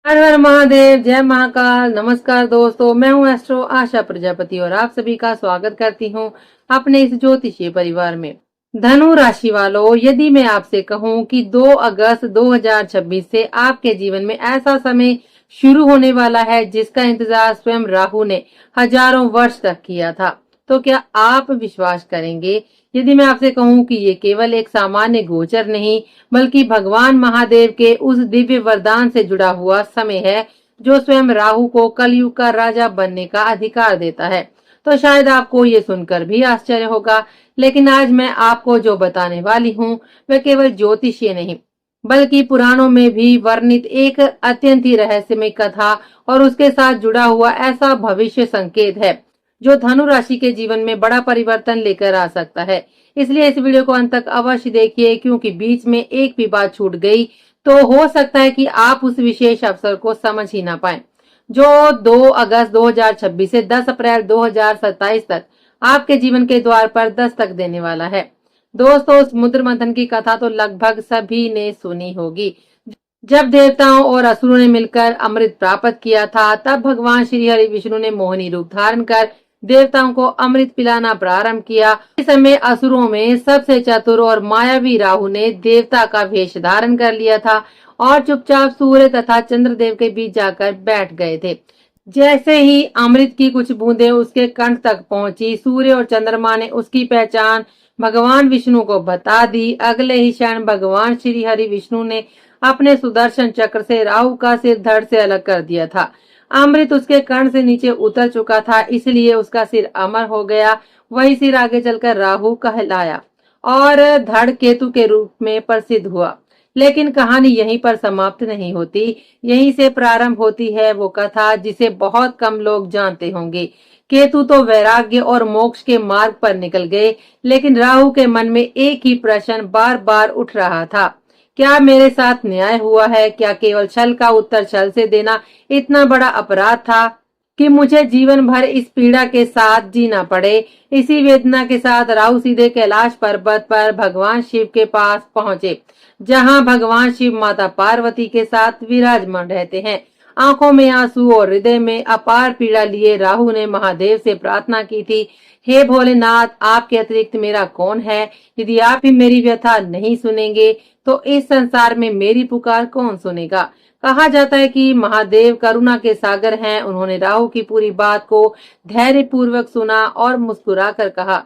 हर हर महादेव, जय महाकाल। नमस्कार दोस्तों, मैं हूं एस्ट्रो आशा प्रजापति और आप सभी का स्वागत करती हूं अपने इस ज्योतिषीय परिवार में। धनु राशि वालों, यदि मैं आपसे कहूं कि 2 अगस्त 2026 से आपके जीवन में ऐसा समय शुरू होने वाला है जिसका इंतजार स्वयं राहु ने हजारों वर्ष तक किया था, तो क्या आप विश्वास करेंगे? यदि मैं आपसे कहूं कि ये केवल एक सामान्य गोचर नहीं बल्कि भगवान महादेव के उस दिव्य वरदान से जुड़ा हुआ समय है जो स्वयं राहु को कलयुग का राजा बनने का अधिकार देता है, तो शायद आपको ये सुनकर भी आश्चर्य होगा। लेकिन आज मैं आपको जो बताने वाली हूँ वह केवल ज्योतिषीय नहीं बल्कि पुराणों में भी वर्णित एक अत्यंत ही रहस्यमय कथा और उसके साथ जुड़ा हुआ ऐसा भविष्य संकेत है जो धनु राशि के जीवन में बड़ा परिवर्तन लेकर आ सकता है। इसलिए इस वीडियो को अंत तक अवश्य देखिए, क्योंकि बीच में एक भी बात छूट गई तो हो सकता है कि आप उस विशेष अवसर को समझ ही ना पाएं जो 2 अगस्त 2026 से 10 अप्रैल 2027 तक आपके जीवन के द्वार पर दस्तक देने वाला है। दोस्तों, समुद्र मंथन की कथा तो लगभग सभी ने सुनी होगी। जब देवताओं और असुरों ने मिलकर अमृत प्राप्त किया था, तब भगवान श्री हरि विष्णु ने मोहिनी रूप धारण कर देवताओं को अमृत पिलाना प्रारंभ किया। इस समय असुरों में सबसे चतुर और मायावी राहु ने देवता का वेश धारण कर लिया था और चुपचाप सूर्य तथा चंद्रदेव के बीच जाकर बैठ गए थे। जैसे ही अमृत की कुछ बूंदें उसके कंठ तक पहुंची, सूर्य और चंद्रमा ने उसकी पहचान भगवान विष्णु को बता दी। अगले ही क्षण भगवान श्री हरि विष्णु ने अपने सुदर्शन चक्र से राहु का सिर धड़ से अलग कर दिया था। अमृत उसके कर्ण से नीचे उतर चुका था, इसलिए उसका सिर अमर हो गया। वही सिर आगे चलकर राहु कहलाया और धड़ केतु के रूप में प्रसिद्ध हुआ। लेकिन कहानी यहीं पर समाप्त नहीं होती। यहीं से प्रारंभ होती है वो कथा जिसे बहुत कम लोग जानते होंगे। केतु तो वैराग्य और मोक्ष के मार्ग पर निकल गए, लेकिन राहु के मन में एक ही प्रश्न बार बार उठ रहा था, क्या मेरे साथ न्याय हुआ है? क्या केवल छल का उत्तर छल से देना इतना बड़ा अपराध था कि मुझे जीवन भर इस पीड़ा के साथ जीना पड़े? इसी वेदना के साथ राहु सीधे कैलाश पर्वत पर भगवान शिव के पास पहुंचे, जहां भगवान शिव माता पार्वती के साथ विराजमान रहते हैं। आंखों में आंसू और हृदय में अपार पीड़ा लिए राहु ने महादेव से प्रार्थना की थी, हे भोलेनाथ, आपके अतिरिक्त मेरा कौन है? यदि आप ही मेरी व्यथा नहीं सुनेंगे तो इस संसार में मेरी पुकार कौन सुनेगा? कहा जाता है कि महादेव करुणा के सागर हैं। उन्होंने राहु की पूरी बात को धैर्य पूर्वक सुना और मुस्कुराकर कहा,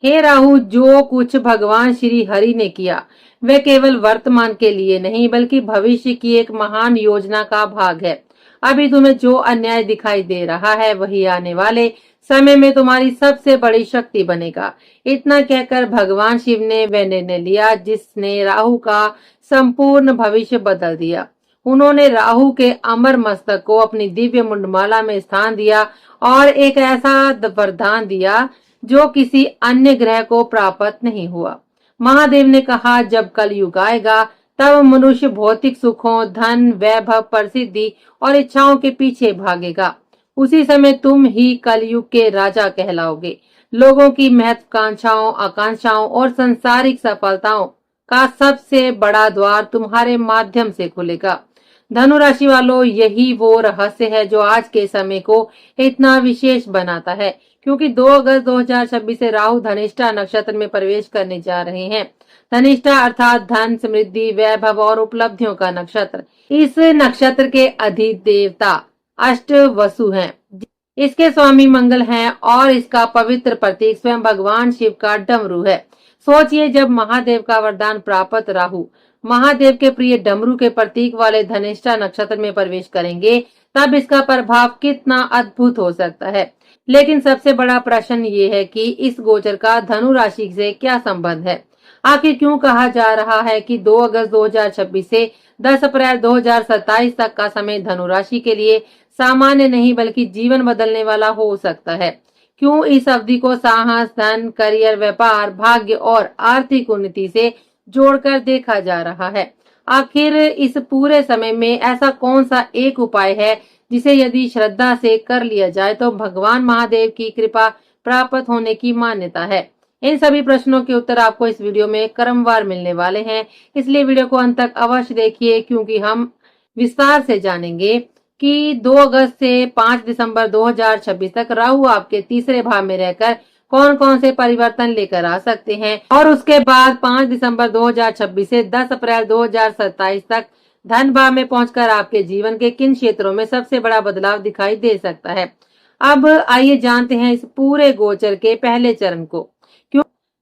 हे राहु, जो कुछ भगवान श्री हरि ने किया वह केवल वर्तमान के लिए नहीं बल्कि भविष्य की एक महान योजना का भाग है। अभी तुम्हें जो अन्याय दिखाई दे रहा है वही आने वाले समय में तुम्हारी सबसे बड़ी शक्ति बनेगा। इतना कहकर भगवान शिव ने वह निर्णय लिया जिसने राहु का संपूर्ण भविष्य बदल दिया। उन्होंने राहु के अमर मस्तक को अपनी दिव्य मुंडमाला में स्थान दिया और एक ऐसा वरदान दिया जो किसी अन्य ग्रह को प्राप्त नहीं हुआ। महादेव ने कहा, जब कलयुग आएगा तब मनुष्य भौतिक सुखों, धन, वैभव, प्रसिद्धि और इच्छाओं के पीछे भागेगा। उसी समय तुम ही कलयुग के राजा कहलाओगे। लोगों की महत्वाकांक्षाओं, आकांक्षाओं और सांसारिक सफलताओं का सबसे बड़ा द्वार तुम्हारे माध्यम से खुलेगा। धनु राशि वालों, यही वो रहस्य है जो आज के समय को इतना विशेष बनाता है, क्योंकि 2 अगस्त 2026 से राहु धनिष्ठा नक्षत्र में प्रवेश करने जा रहे हैं। धनिष्ठा अर्थात धन, समृद्धि, वैभव और उपलब्धियों का नक्षत्र। इस नक्षत्र के अधिदेवता देवता अष्ट वसु हैं। इसके स्वामी मंगल हैं और इसका पवित्र प्रतीक स्वयं भगवान शिव का डमरू है। सोचिए, जब महादेव का वरदान प्राप्त राहु महादेव के प्रिय डमरू के प्रतीक वाले धनिष्ठा नक्षत्र में प्रवेश करेंगे, तब इसका प्रभाव कितना अद्भुत हो सकता है। लेकिन सबसे बड़ा प्रश्न ये है कि इस गोचर का धनु राशि से क्या संबंध है? आखिर क्यों कहा जा रहा है कि 2 अगस्त 2026 से 10 अप्रैल 2027 तक का समय धनु राशि के लिए सामान्य नहीं बल्कि जीवन बदलने वाला हो सकता है? क्यों इस अवधि को साहस, धन, करियर, व्यापार, भाग्य और आर्थिक उन्नति से जोड़कर देखा जा रहा है? आखिर इस पूरे समय में ऐसा कौन सा एक उपाय है जिसे यदि श्रद्धा से कर लिया जाए तो भगवान महादेव की कृपा प्राप्त होने की मान्यता है? इन सभी प्रश्नों के उत्तर आपको इस वीडियो में क्रमवार मिलने वाले हैं, इसलिए वीडियो को अंत तक अवश्य देखिए, क्योंकि हम विस्तार से जानेंगे कि 2 अगस्त से 5 दिसंबर 2026 तक राहु आपके तीसरे भाव में रहकर कौन कौन से परिवर्तन लेकर आ सकते हैं, और उसके बाद 5 दिसंबर 2026 से 10 अप्रैल 2027 तक धन भाव में पहुंचकर आपके जीवन के किन क्षेत्रों में सबसे बड़ा बदलाव दिखाई दे सकता है। अब आइए जानते हैं इस पूरे गोचर के पहले चरण को।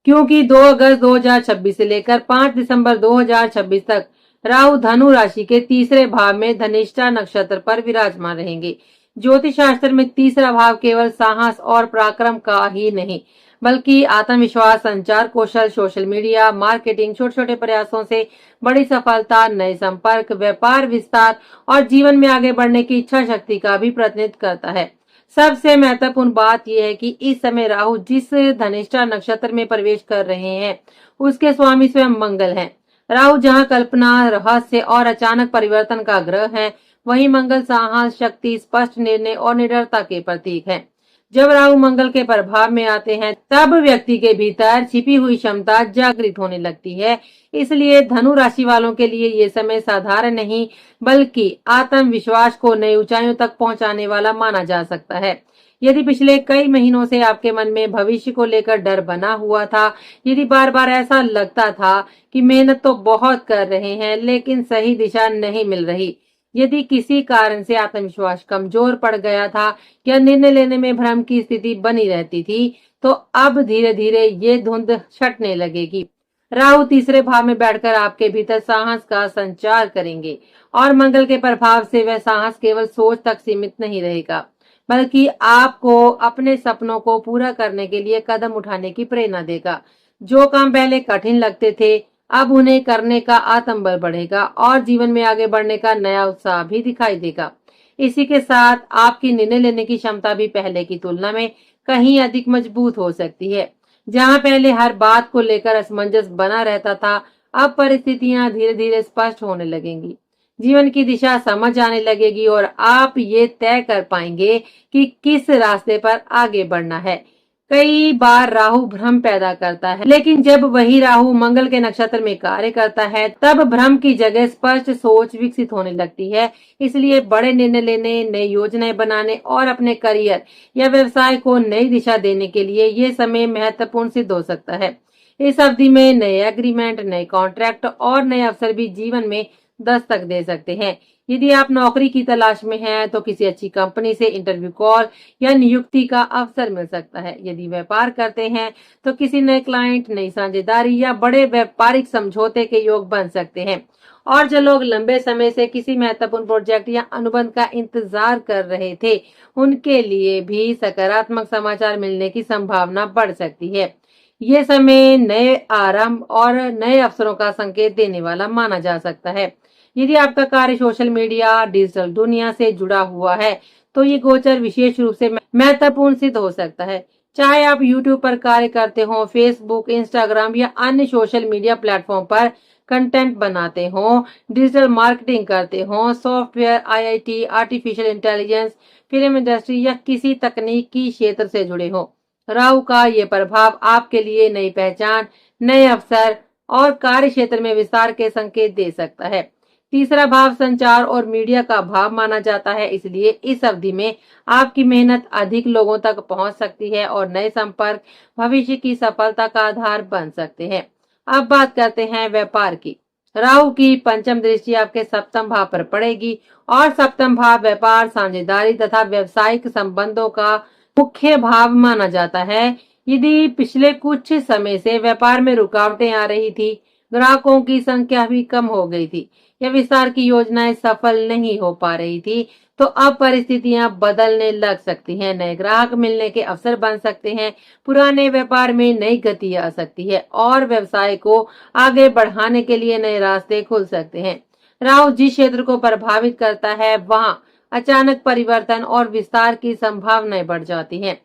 क्योंकि 2 अगस्त 2026 से लेकर 5 दिसंबर 2026 तक राहु धनु राशि के तीसरे भाव में धनिष्ठा नक्षत्र पर विराजमान रहेंगे। ज्योतिष शास्त्र में तीसरा भाव केवल साहस और पराक्रम का ही नहीं, बल्कि आत्मविश्वास, संचार कौशल, सोशल मीडिया मार्केटिंग, छोटे छोटे प्रयासों से बड़ी सफलता, नए संपर्क, व्यापार विस्तार और जीवन में आगे बढ़ने की इच्छा शक्ति का भी प्रतिनिधित्व करता है। सबसे महत्वपूर्ण बात यह है कि इस समय राहु जिस धनिष्ठा नक्षत्र में प्रवेश कर रहे हैं उसके स्वामी स्वयं मंगल हैं। राहु जहां कल्पना, रहस्य और अचानक परिवर्तन का ग्रह है, वहीं मंगल साहस, शक्ति, स्पष्ट निर्णय और निडरता के प्रतीक है। जब राहु मंगल के प्रभाव में आते हैं तब व्यक्ति के भीतर छिपी हुई क्षमता जागृत होने लगती है। इसलिए धनु राशि वालों के लिए ये समय साधारण नहीं, बल्कि आत्मविश्वास को नई ऊंचाइयों तक पहुंचाने वाला माना जा सकता है। यदि पिछले कई महीनों से आपके मन में भविष्य को लेकर डर बना हुआ था, यदि बार बार ऐसा लगता था कि मेहनत तो बहुत कर रहे हैं लेकिन सही दिशा नहीं मिल रही, यदि किसी कारण से आत्मविश्वास कमजोर पड़ गया था या निर्णय लेने में भ्रम की स्थिति बनी रहती थी, तो अब धीरे धीरे ये धुंध छटने लगेगी। राहु तीसरे भाव में बैठकर आपके भीतर साहस का संचार करेंगे और मंगल के प्रभाव से वह साहस केवल सोच तक सीमित नहीं रहेगा, बल्कि आपको अपने सपनों को पूरा करने के लिए कदम उठाने की प्रेरणा देगा। जो काम पहले कठिन लगते थे, अब उन्हें करने का आत्मबल बढ़ेगा और जीवन में आगे बढ़ने का नया उत्साह भी दिखाई देगा। इसी के साथ आपकी निर्णय लेने की क्षमता भी पहले की तुलना में कहीं अधिक मजबूत हो सकती है। जहां पहले हर बात को लेकर असमंजस बना रहता था, अब परिस्थितियां धीरे धीरे स्पष्ट होने लगेंगी, जीवन की दिशा समझ आने लगेगी और आप ये तय कर पाएंगे कि किस रास्ते पर आगे बढ़ना है। कई बार राहु भ्रम पैदा करता है, लेकिन जब वही राहु मंगल के नक्षत्र में कार्य करता है तब भ्रम की जगह स्पष्ट सोच विकसित होने लगती है। इसलिए बड़े निर्णय लेने, नई योजनाएं बनाने और अपने करियर या व्यवसाय को नई दिशा देने के लिए ये समय महत्वपूर्ण सिद्ध हो सकता है। इस अवधि में नए एग्रीमेंट, नए कॉन्ट्रैक्ट और नए अवसर भी जीवन में दस्तक दे सकते हैं। यदि आप नौकरी की तलाश में हैं तो किसी अच्छी कंपनी से इंटरव्यू कॉल या नियुक्ति का अवसर मिल सकता है। यदि व्यापार करते हैं तो किसी नए क्लाइंट, नई साझेदारी या बड़े व्यापारिक समझौते के योग बन सकते हैं। और जो लोग लंबे समय से किसी महत्वपूर्ण प्रोजेक्ट या अनुबंध का इंतजार कर रहे थे, उनके लिए भी सकारात्मक समाचार मिलने की संभावना बढ़ सकती है। ये समय नए आरंभ और नए अवसरों का संकेत देने वाला माना जा सकता है। यदि आपका कार्य सोशल मीडिया, डिजिटल दुनिया से जुड़ा हुआ है तो ये गोचर विशेष रूप से महत्वपूर्ण सिद्ध हो सकता है। चाहे आप YouTube पर कार्य करते हो, फेसबुक, इंस्टाग्राम या अन्य सोशल मीडिया प्लेटफॉर्म पर कंटेंट बनाते हो, डिजिटल मार्केटिंग करते हो, software, IIT, artificial intelligence, film industry या किसी तकनीकी क्षेत्र से जुड़े हो, राहु का ये प्रभाव आपके लिए नई पहचान, नए अवसर और कार्य क्षेत्र में विस्तार के संकेत दे सकता है। तीसरा भाव संचार और मीडिया का भाव माना जाता है, इसलिए इस अवधि में आपकी मेहनत अधिक लोगों तक पहुंच सकती है और नए संपर्क भविष्य की सफलता का आधार बन सकते हैं। अब बात करते हैं व्यापार की। राहु की पंचम दृष्टि आपके सप्तम भाव पर पड़ेगी और सप्तम भाव व्यापार, साझेदारी तथा व्यावसायिक संबंधों का मुख्य भाव माना जाता है। यदि पिछले कुछ समय से व्यापार में रुकावटें आ रही थी, ग्राहकों की संख्या भी कम हो गई थी या विस्तार की योजनाएं सफल नहीं हो पा रही थी, तो अब परिस्थितियां बदलने लग सकती हैं। नए ग्राहक मिलने के अवसर बन सकते हैं, पुराने व्यापार में नई गति आ सकती है और व्यवसाय को आगे बढ़ाने के लिए नए रास्ते खुल सकते हैं। राहु जिस क्षेत्र को प्रभावित करता है वहां अचानक परिवर्तन और विस्तार की संभावनाएं बढ़ जाती हैं।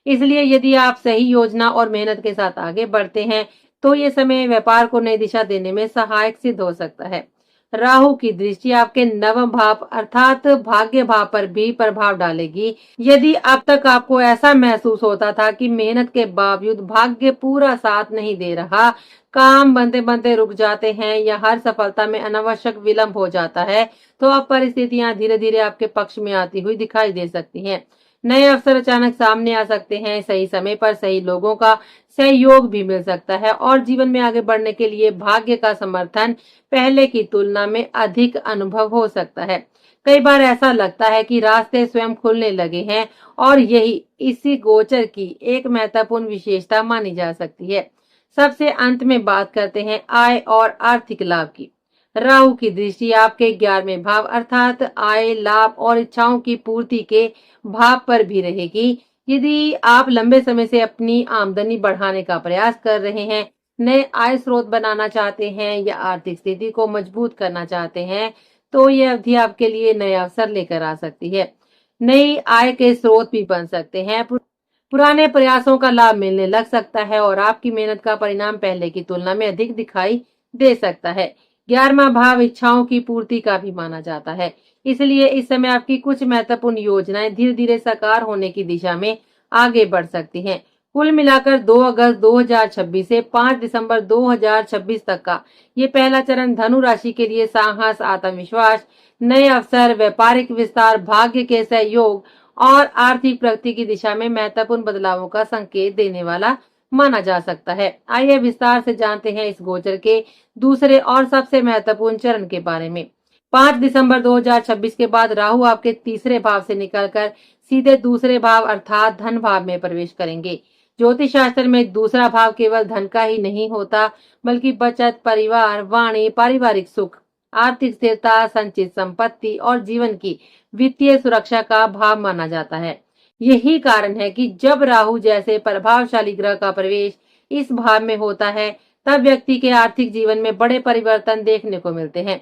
इसलिए यदि आप सही योजना और मेहनत के साथ आगे बढ़ते हैं तो ये समय व्यापार को नई दिशा देने में सहायक सिद्ध हो सकता है। राहु की दृष्टि आपके नवम भाव अर्थात भाग्य भाव पर भी प्रभाव डालेगी। यदि अब तक आपको ऐसा महसूस होता था कि मेहनत के बावजूद भाग्य पूरा साथ नहीं दे रहा, काम बनते बनते रुक जाते हैं या हर सफलता में अनावश्यक विलंब हो जाता है, तो अब परिस्थितियां धीरे धीरे आपके पक्ष में आती हुई दिखाई दे सकती हैं। नए अवसर अचानक सामने आ सकते हैं, सही समय पर सही लोगों का सहयोग भी मिल सकता है और जीवन में आगे बढ़ने के लिए भाग्य का समर्थन पहले की तुलना में अधिक अनुभव हो सकता है। कई बार ऐसा लगता है कि रास्ते स्वयं खुलने लगे हैं और यही इसी गोचर की एक महत्वपूर्ण विशेषता मानी जा सकती है। सबसे अंत में बात करते हैं आय और आर्थिक लाभ की। राहु की दृष्टि आपके 11वें भाव अर्थात आय, लाभ और इच्छाओं की पूर्ति के भाव पर भी रहेगी। यदि आप लंबे समय से अपनी आमदनी बढ़ाने का प्रयास कर रहे हैं, नए आय स्रोत बनाना चाहते हैं या आर्थिक स्थिति को मजबूत करना चाहते हैं, तो यह अवधि आपके लिए नए अवसर लेकर आ सकती है। नई आय के स्रोत भी बन सकते हैं, पुराने प्रयासों का लाभ मिलने लग सकता है और आपकी मेहनत का परिणाम पहले की तुलना में अधिक दिखाई दे सकता है। 11वां भाव इच्छाओं की पूर्ति का भी माना जाता है, इसलिए इस समय आपकी कुछ महत्वपूर्ण योजनाएं धीरे धीरे साकार होने की दिशा में आगे बढ़ सकती हैं। कुल मिलाकर 2 अगस्त 2026 से 5 दिसंबर 2026 तक का ये पहला चरण धनु राशि के लिए साहस, आत्मविश्वास, नए अवसर, व्यापारिक विस्तार, भाग्य के सहयोग और आर्थिक प्रगति की दिशा में महत्वपूर्ण बदलावों का संकेत देने वाला माना जा सकता है। आइए विस्तार से जानते हैं इस गोचर के दूसरे और सबसे महत्वपूर्ण चरण के बारे में। 5 दिसंबर 2026 के बाद राहु आपके तीसरे भाव से निकलकर सीधे दूसरे भाव अर्थात धन भाव में प्रवेश करेंगे। ज्योतिष शास्त्र में दूसरा भाव केवल धन का ही नहीं होता, बल्कि बचत, परिवार, वाणी, पारिवारिक सुख, आर्थिक स्थिरता, संचित संपत्ति और जीवन की वित्तीय सुरक्षा का भाव माना जाता है। यही कारण है कि जब राहु जैसे प्रभावशाली ग्रह का प्रवेश इस भाव में होता है, तब व्यक्ति के आर्थिक जीवन में बड़े परिवर्तन देखने को मिलते हैं।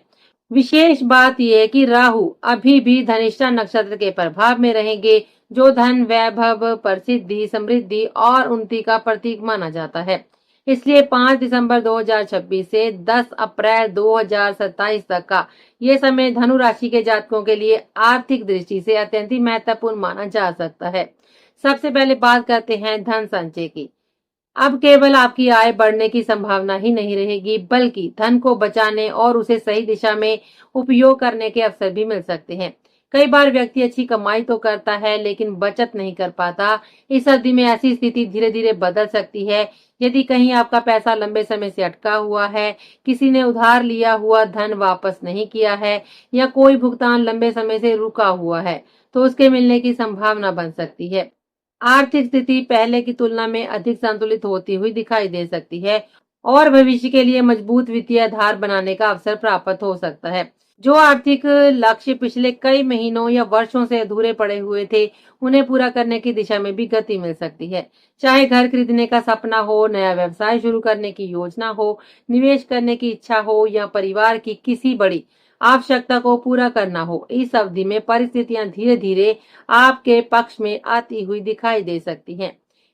विशेष बात यह है कि राहु अभी भी धनिष्ठा नक्षत्र के प्रभाव में रहेंगे, जो धन, वैभव, प्रसिद्धि, समृद्धि और उन्नति का प्रतीक माना जाता है। इसलिए 5 दिसंबर 2026 से 10 अप्रैल 2027 तक का ये समय धनु राशि के जातकों के लिए आर्थिक दृष्टि से अत्यंत ही महत्वपूर्ण माना जा सकता है। सबसे पहले बात करते हैं धन संचय की। अब केवल आपकी आय बढ़ने की संभावना ही नहीं रहेगी, बल्कि धन को बचाने और उसे सही दिशा में उपयोग करने के अवसर भी मिल सकते हैं। कई बार व्यक्ति अच्छी कमाई तो करता है, लेकिन बचत नहीं कर पाता। इस अवधि में ऐसी स्थिति धीरे धीरे बदल सकती है। यदि कहीं आपका पैसा लंबे समय से अटका हुआ है, किसी ने उधार लिया हुआ धन वापस नहीं किया है या कोई भुगतान लंबे समय से रुका हुआ है, तो उसके मिलने की संभावना बन सकती है। आर्थिक स्थिति पहले की तुलना में अधिक संतुलित होती हुई दिखाई दे सकती है और भविष्य के लिए मजबूत वित्तीय आधार बनाने का अवसर प्राप्त हो सकता है। जो आर्थिक लक्ष्य पिछले कई महीनों या वर्षों से अधूरे पड़े हुए थे, उन्हें पूरा करने की दिशा में भी गति मिल सकती है। चाहे घर खरीदने का सपना हो, नया व्यवसाय शुरू करने की योजना हो, निवेश करने की इच्छा हो या परिवार की किसी बड़ी आवश्यकता को पूरा करना हो, इस अवधि में परिस्थितियां धीरे धीरे आपके पक्ष में आती हुई दिखाई दे सकती हैं।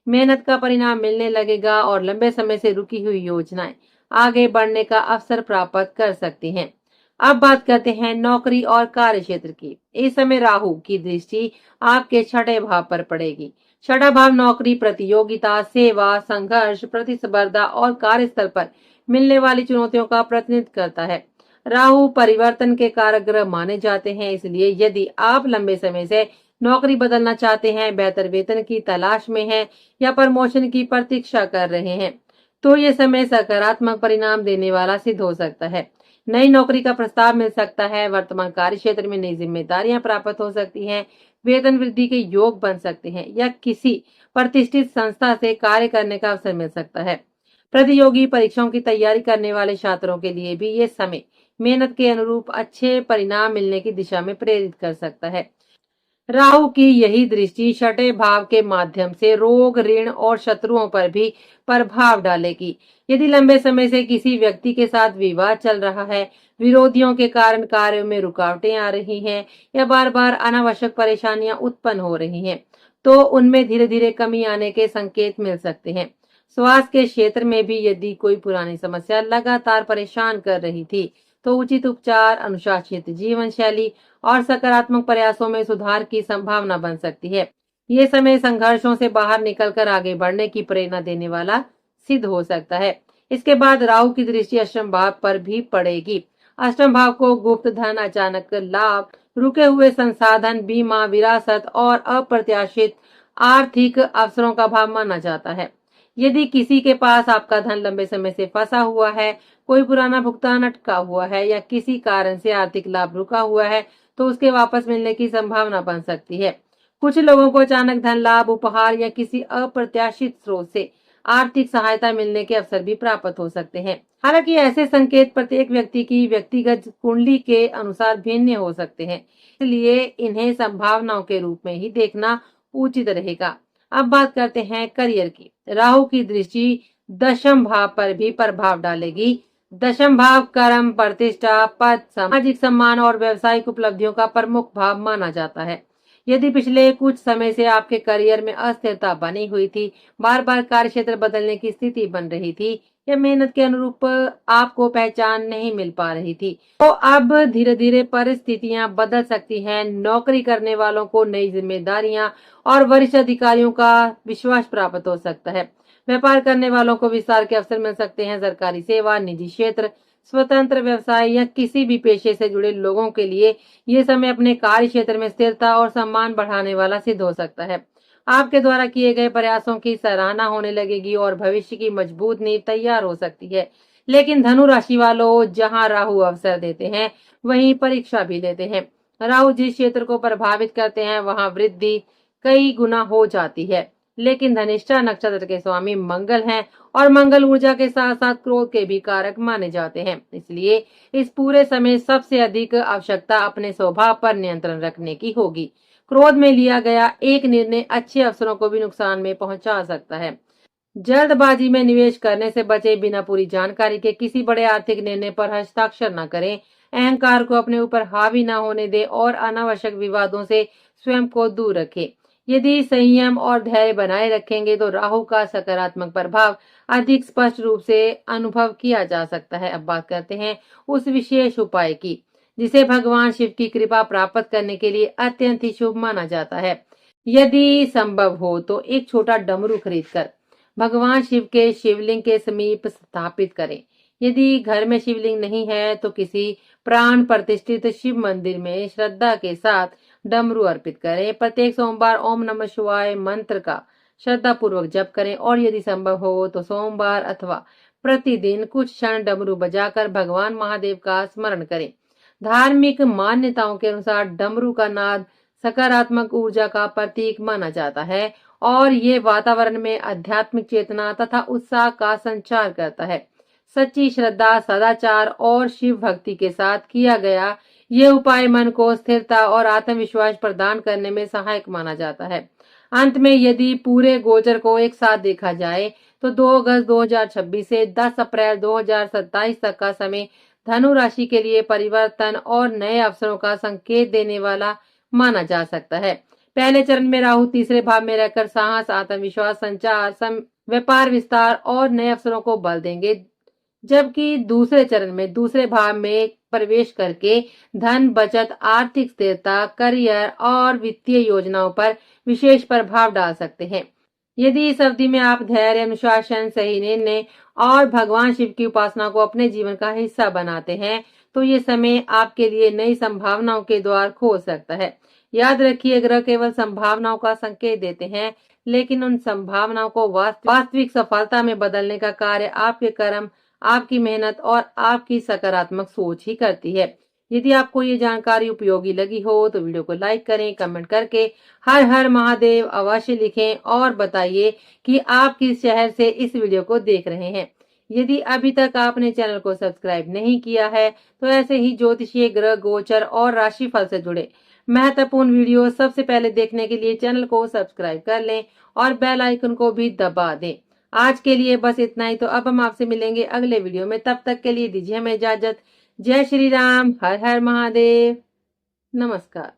मेहनत का परिणाम मिलने लगेगा और लंबे समय से रुकी हुई योजनाएं आगे बढ़ने का अवसर प्राप्त कर सकती हैं। अब बात करते हैं नौकरी और कार्य क्षेत्र की। इस समय राहु की दृष्टि आपके 6ठे भाव पर पड़ेगी। 6ठा भाव नौकरी, प्रतियोगिता, सेवा, संघर्ष, प्रतिस्पर्धा और कार्यस्थल पर मिलने वाली चुनौतियों का प्रतिनिधित्व करता है। राहु परिवर्तन के कारक ग्रह माने जाते हैं, इसलिए यदि आप लंबे समय से नौकरी बदलना चाहते हैं, बेहतर वेतन की तलाश में हैं या प्रमोशन की प्रतीक्षा कर रहे हैं, तो ये समय सकारात्मक परिणाम देने वाला सिद्ध हो सकता है। नई नौकरी का प्रस्ताव मिल सकता है, वर्तमान कार्य क्षेत्र में नई जिम्मेदारियां प्राप्त हो सकती हैं, वेतन वृद्धि के योग बन सकते हैं या किसी प्रतिष्ठित संस्था से कार्य करने का अवसर मिल सकता है। प्रतियोगी परीक्षाओं की तैयारी करने वाले छात्रों के लिए भी ये समय मेहनत के अनुरूप अच्छे परिणाम मिलने की दिशा में प्रेरित कर सकता है। राहु की यही दृष्टि 6ठे भाव के माध्यम से रोग, ऋण और शत्रुओं पर भी प्रभाव डालेगी। यदि लंबे समय से किसी व्यक्ति के साथ विवाद चल रहा है, विरोधियों के कारण कार्यों में रुकावटें आ रही हैं या बार बार अनावश्यक परेशानियां उत्पन्न हो रही हैं, तो उनमें धीरे धीरे कमी आने के संकेत मिल सकते हैं। स्वास्थ्य के क्षेत्र में भी यदि कोई पुरानी समस्या लगातार परेशान कर रही थी, तो उचित उपचार, अनुशासित जीवन शैली और सकारात्मक प्रयासों में सुधार की संभावना बन सकती है। ये समय संघर्षों से बाहर निकलकर आगे बढ़ने की प्रेरणा देने वाला सिद्ध हो सकता है। इसके बाद राहु की दृष्टि अष्टम भाव पर भी पड़ेगी। अष्टम भाव को गुप्त धन, अचानक लाभ, रुके हुए संसाधन, बीमा, विरासत और अप्रत्याशित आर्थिक अवसरों का भाव माना जाता है। यदि किसी के पास आपका धन लंबे समय से फंसा हुआ है, कोई पुराना भुगतान अटका हुआ है या किसी कारण से आर्थिक लाभ रुका हुआ है, तो उसके वापस मिलने की संभावना बन सकती है। कुछ लोगों को अचानक धन लाभ, उपहार या किसी अप्रत्याशित स्रोत से आर्थिक सहायता मिलने के अवसर भी प्राप्त हो सकते हैं। हालांकि ऐसे संकेत प्रत्येक व्यक्ति की व्यक्तिगत कुंडली के अनुसार भिन्न हो सकते हैं, इसलिए इन्हें संभावनाओं के रूप में ही देखना उचित रहेगा। अब बात करते हैं करियर की। राहु की दृष्टि दशम भाव पर भी प्रभाव डालेगी। दशम भाव कर्म, प्रतिष्ठा, पद, सामाजिक सम्मान और व्यवसायिक उपलब्धियों का प्रमुख भाव माना जाता है। यदि पिछले कुछ समय से आपके करियर में अस्थिरता बनी हुई थी, बार बार कार्य क्षेत्र बदलने की स्थिति बन रही थी या मेहनत के अनुरूप आपको पहचान नहीं मिल पा रही थी, तो अब धीरे धीरे परिस्थितियां बदल सकती हैं। नौकरी करने वालों को नई जिम्मेदारियां और वरिष्ठ अधिकारियों का विश्वास प्राप्त हो सकता है। व्यापार करने वालों को विस्तार के अवसर मिल सकते हैं। सरकारी सेवा, निजी क्षेत्र, स्वतंत्र व्यवसाय या किसी भी पेशे से जुड़े लोगों के लिए ये समय अपने कार्य क्षेत्र में स्थिरता और सम्मान बढ़ाने वाला सिद्ध हो सकता है। आपके द्वारा किए गए प्रयासों की सराहना होने लगेगी और भविष्य की मजबूत नींव तैयार हो सकती है। लेकिन धनु राशि वालों, जहां राहु अवसर देते हैं, वहीं परीक्षा भी देते हैं। राहु जिस क्षेत्र को प्रभावित करते हैं, वहां वृद्धि कई गुना हो जाती है। लेकिन धनिष्ठा नक्षत्र के स्वामी मंगल हैं और मंगल ऊर्जा के साथ साथ क्रोध के भी कारक माने जाते हैं। इसलिए इस पूरे समय सबसे अधिक आवश्यकता अपने स्वभाव पर नियंत्रण रखने की होगी। क्रोध में लिया गया एक निर्णय अच्छे अवसरों को भी नुकसान में पहुंचा सकता है। जल्दबाजी में निवेश करने से बचे। बिना पूरी जानकारी के किसी बड़े आर्थिक निर्णय पर हस्ताक्षर न करें। अहंकार को अपने ऊपर हावी न होने दें और अनावश्यक विवादों से स्वयं को दूर रखें। यदि संयम और धैर्य बनाए रखेंगे तो राहु का सकारात्मक प्रभाव अधिक स्पष्ट रूप से अनुभव किया जा सकता है। अब बात करते हैं उस विशेष उपाय की, जिसे भगवान शिव की कृपा प्राप्त करने के लिए अत्यंत ही शुभ माना जाता है। यदि संभव हो तो एक छोटा डमरू खरीदकर भगवान शिव के शिवलिंग के समीप स्थापित करें। यदि घर में शिवलिंग नहीं है तो किसी प्राण प्रतिष्ठित शिव मंदिर में श्रद्धा के साथ डमरू अर्पित करें। प्रत्येक सोमवार ओम नमः शिवाय मंत्र का श्रद्धा पूर्वक जप करें और यदि संभव हो तो सोमवार अथवा प्रतिदिन कुछ क्षण डमरू बजाकर भगवान महादेव का स्मरण करें। धार्मिक मान्यताओं के अनुसार डमरू का नाद सकारात्मक ऊर्जा का प्रतीक माना जाता है और ये वातावरण में आध्यात्मिक चेतना तथा उत्साह का संचार करता है। सच्ची श्रद्धा, सदाचार और शिव भक्ति के साथ किया गया ये उपाय मन को स्थिरता और आत्मविश्वास प्रदान करने में सहायक माना जाता है। अंत में यदि पूरे गोचर को एक साथ देखा जाए तो 2 अगस्त 2026 से 10 अप्रैल 2027 तक का समय धनु राशि के लिए परिवर्तन और नए अवसरों का संकेत देने वाला माना जा सकता है। पहले चरण में राहु तीसरे भाव में रहकर साहस, आत्मविश्वास, संचार, व्यापार विस्तार और नए अवसरों को बल देंगे, जबकि दूसरे चरण में दूसरे भाव में प्रवेश करके धन, बचत, आर्थिक स्थिरता, करियर और वित्तीय योजनाओं पर विशेष प्रभाव डाल सकते हैं। यदि इस अवधि में आप धैर्य, अनुशासन, सही निर्णय और भगवान शिव की उपासना को अपने जीवन का हिस्सा बनाते हैं तो ये समय आपके लिए नई संभावनाओं के द्वार खोल सकता है। याद रखिए, ग्रह केवल संभावनाओं का संकेत देते हैं, लेकिन उन संभावनाओं को वास्तविक सफलता में बदलने का कार्य आपके कर्म, आपकी मेहनत और आपकी सकारात्मक सोच ही करती है। यदि आपको ये जानकारी उपयोगी लगी हो तो वीडियो को लाइक करें, कमेंट करके हर हर महादेव अवश्य लिखें और बताइए कि आप किस शहर से इस वीडियो को देख रहे हैं। यदि अभी तक आपने चैनल को सब्सक्राइब नहीं किया है तो ऐसे ही ज्योतिषीय, ग्रह, गोचर और राशिफल से जुड़े महत्वपूर्ण वीडियो सबसे पहले देखने के लिए चैनल को सब्सक्राइब कर लें और बेल आइकन को भी दबा दें। आज के लिए बस इतना ही। तो अब हम आपसे मिलेंगे अगले वीडियो में। तब तक के लिए दीजिए हमें इजाजत। जय श्री राम, हर हर महादेव, नमस्कार।